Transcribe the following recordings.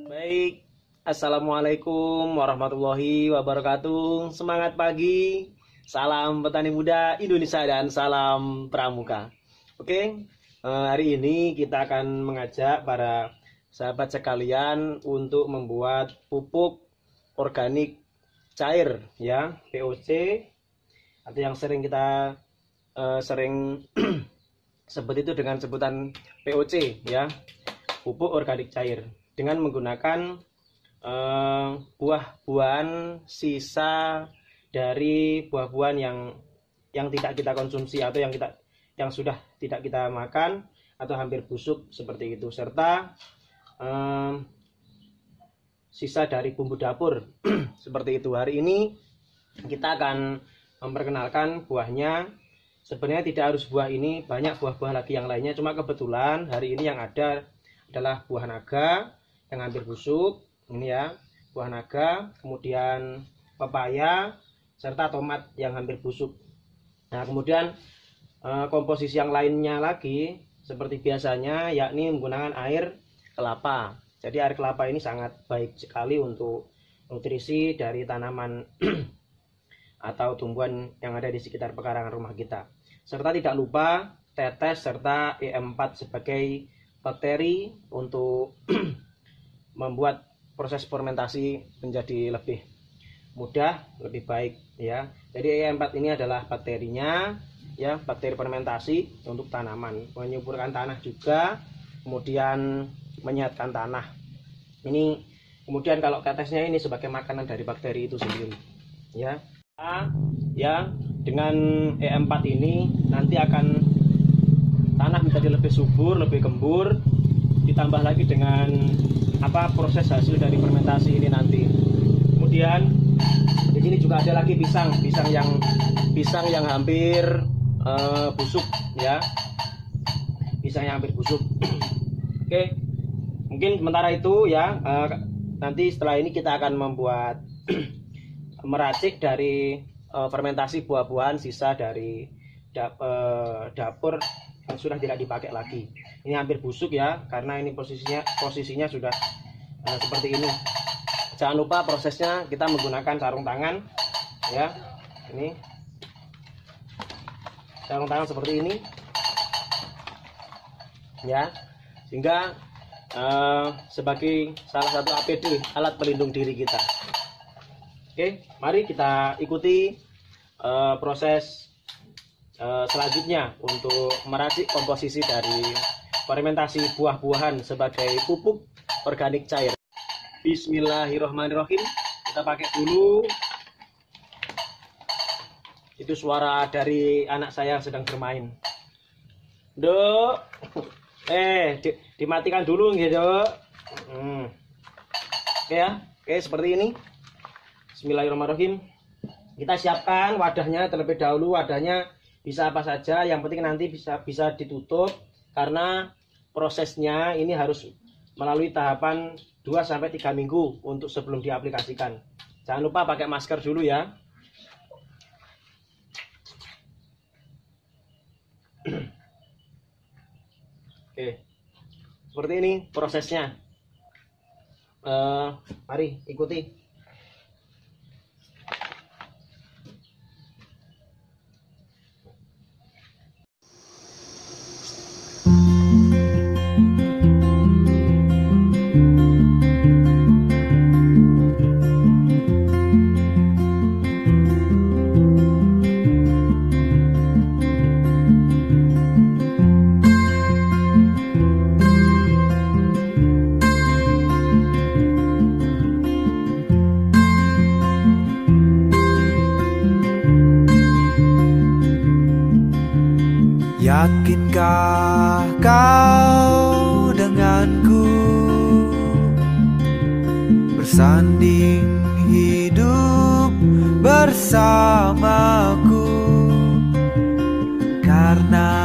Baik, Assalamualaikum warahmatullahi wabarakatuh. Semangat pagi, salam petani muda Indonesia dan salam pramuka. Oke, hari ini kita akan mengajak para sahabat sekalian untuk membuat pupuk organik cair, ya, POC, atau yang sering kita sebut itu dengan sebutan POC, ya, pupuk organik cair, dengan menggunakan buah-buahan sisa dari buah-buahan yang tidak kita konsumsi atau yang sudah tidak kita makan atau hampir busuk seperti itu, serta sisa dari bumbu dapur seperti itu. Hari ini kita akan memperkenalkan buahnya. Sebenarnya tidak harus buah ini, banyak buah-buah lagi yang lainnya, cuma kebetulan hari ini yang ada adalah buah naga yang hampir busuk, ini ya, buah naga, kemudian pepaya, serta tomat yang hampir busuk. Nah, kemudian komposisi yang lainnya lagi seperti biasanya, yakni menggunakan air kelapa. Jadi air kelapa ini sangat baik sekali untuk nutrisi dari tanaman atau tumbuhan yang ada di sekitar pekarangan rumah kita. Serta tidak lupa tetes serta E4 sebagai bakteri untuk membuat proses fermentasi menjadi lebih mudah, lebih baik, ya. Jadi E4 ini adalah bakterinya, ya, bakteri fermentasi untuk tanaman, menyuburkan tanah juga, kemudian menyehatkan tanah. Ini kemudian kalau tetesnya ini sebagai makanan dari bakteri itu sendiri, ya. Ya, dengan E4 ini nanti akan tanah menjadi lebih subur, lebih gembur, ditambah lagi dengan proses hasil dari fermentasi ini nanti. Kemudian di sini juga ada lagi pisang yang hampir busuk, ya, pisang yang hampir busuk. Oke, mungkin sementara itu, ya, nanti setelah ini kita akan membuat meracik dari fermentasi buah-buahan sisa dari dapur yang sudah tidak dipakai lagi. Ini hampir busuk, ya, karena ini posisinya sudah seperti ini. Jangan lupa prosesnya kita menggunakan sarung tangan, ya, ini sarung tangan seperti ini, ya, sehingga sebagai salah satu APD, alat pelindung diri kita. Oke, mari kita ikuti proses selanjutnya untuk meracik komposisi dari fermentasi buah-buahan sebagai pupuk organik cair. Bismillahirrahmanirrahim. Kita pakai dulu. Itu suara dari anak saya yang sedang bermain. Dok, dimatikan dulu, gitu. Oke, ya, oke, seperti ini. Bismillahirrahmanirrahim. Kita siapkan wadahnya terlebih dahulu. Wadahnya bisa apa saja, yang penting nanti bisa ditutup, karena prosesnya ini harus melalui tahapan 2-3 minggu untuk sebelum diaplikasikan. Jangan lupa pakai masker dulu, ya. Oke, seperti ini prosesnya. Mari ikuti. Yakinkah kau denganku bersanding hidup bersamaku, karena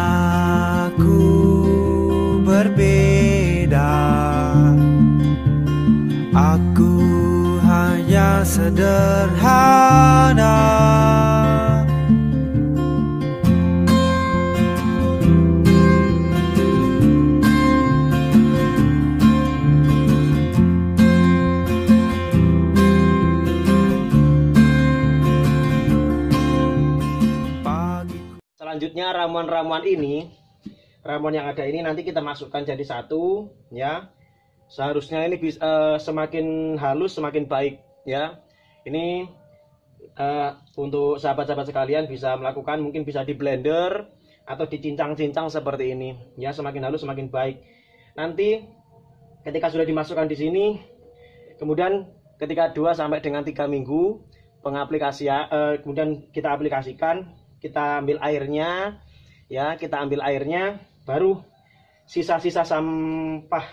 aku berbeda. Aku hanya sederhana. selanjutnya ramuan-ramuan ini, ramuan yang ada ini nanti kita masukkan jadi satu, ya. Seharusnya ini bisa semakin halus semakin baik, ya. Ini untuk sahabat-sahabat sekalian bisa melakukan, mungkin bisa di blender atau dicincang-cincang seperti ini, ya. Semakin halus semakin baik. Nanti ketika sudah dimasukkan di sini, kemudian ketika 2 sampai dengan 3 minggu pengaplikasian, kemudian kita aplikasikan, kita ambil airnya, ya, kita ambil airnya, baru sisa-sisa sampahnya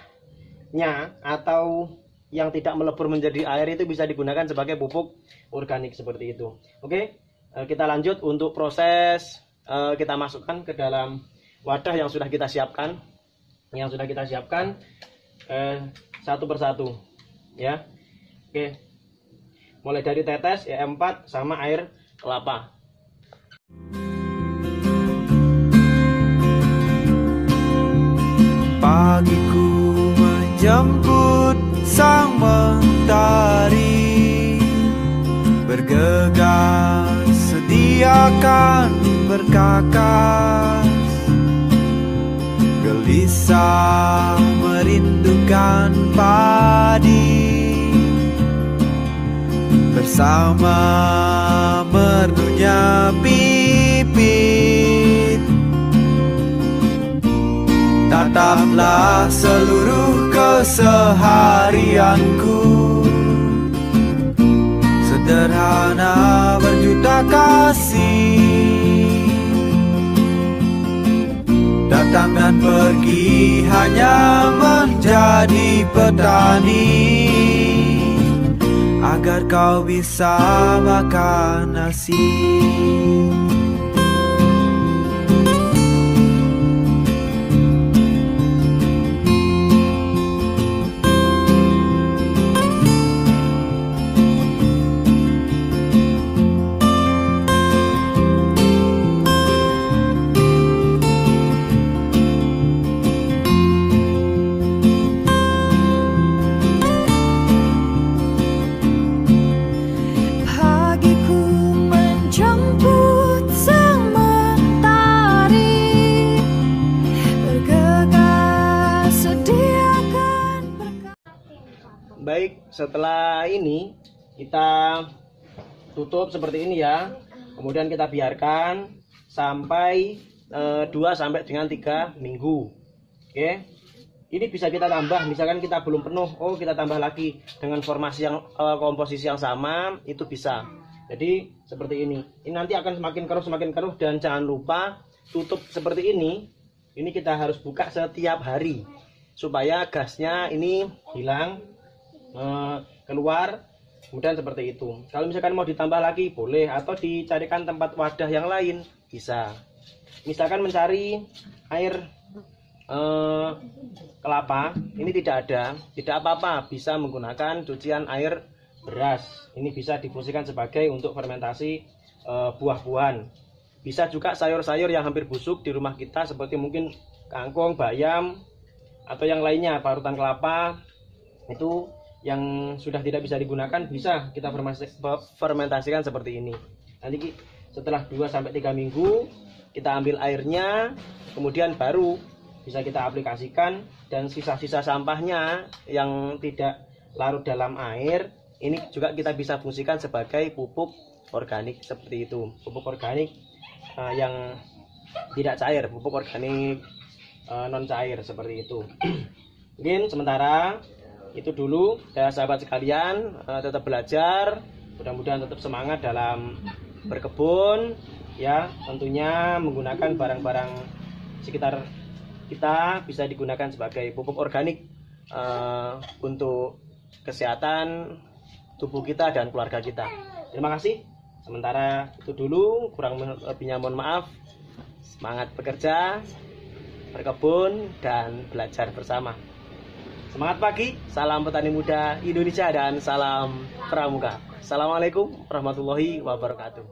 atau yang tidak melebur menjadi air itu bisa digunakan sebagai pupuk organik seperti itu. Oke, kita lanjut untuk proses. Kita masukkan ke dalam wadah yang sudah kita siapkan, satu persatu, ya. Oke, mulai dari tetes E4 sama air kelapa. Pagiku menjemput sang mentari, bergegas sediakan berkakas, gelisah merindukan padi, bersama merdunya pipit. Tataplah seluruh keseharianku, sederhana berjuta kasih, datang dan pergi hanya menjadi petani, agar kau bisa makan nasi. Baik, setelah ini kita tutup seperti ini, ya. Kemudian kita biarkan sampai 2 sampai dengan 3 minggu. Oke. Ini bisa kita tambah, misalkan kita belum penuh, kita tambah lagi dengan formasi yang komposisi yang sama, itu bisa. Jadi seperti ini. Ini nanti akan semakin keruh dan jangan lupa tutup seperti ini. Ini kita harus buka setiap hari supaya gasnya ini hilang, keluar, kemudian seperti itu. Kalau misalkan mau ditambah lagi boleh, atau dicarikan tempat wadah yang lain bisa. Misalkan mencari air kelapa, ini tidak ada, tidak apa-apa, bisa menggunakan cucian air beras. Ini bisa difungsikan sebagai untuk fermentasi buah-buahan. Bisa juga sayur-sayur yang hampir busuk di rumah kita, seperti mungkin kangkung, bayam, atau yang lainnya, parutan kelapa, itu yang sudah tidak bisa digunakan bisa kita fermentasikan seperti ini. Nanti setelah 2 sampai 3 minggu kita ambil airnya, kemudian baru bisa kita aplikasikan, dan sisa-sisa sampahnya yang tidak larut dalam air ini juga kita bisa fungsikan sebagai pupuk organik seperti itu. Pupuk organik yang tidak cair, pupuk organik non cair seperti itu. Mungkin sementara itu dulu ya sahabat sekalian, tetap belajar, mudah-mudahan tetap semangat dalam berkebun ya, tentunya menggunakan barang-barang sekitar kita bisa digunakan sebagai pupuk organik untuk kesehatan tubuh kita dan keluarga kita. Terima kasih. Sementara itu dulu, kurang lebihnya mohon maaf. Semangat bekerja, berkebun, dan belajar bersama. Semangat pagi, salam petani muda Indonesia dan salam pramuka. Assalamualaikum warahmatullahi wabarakatuh.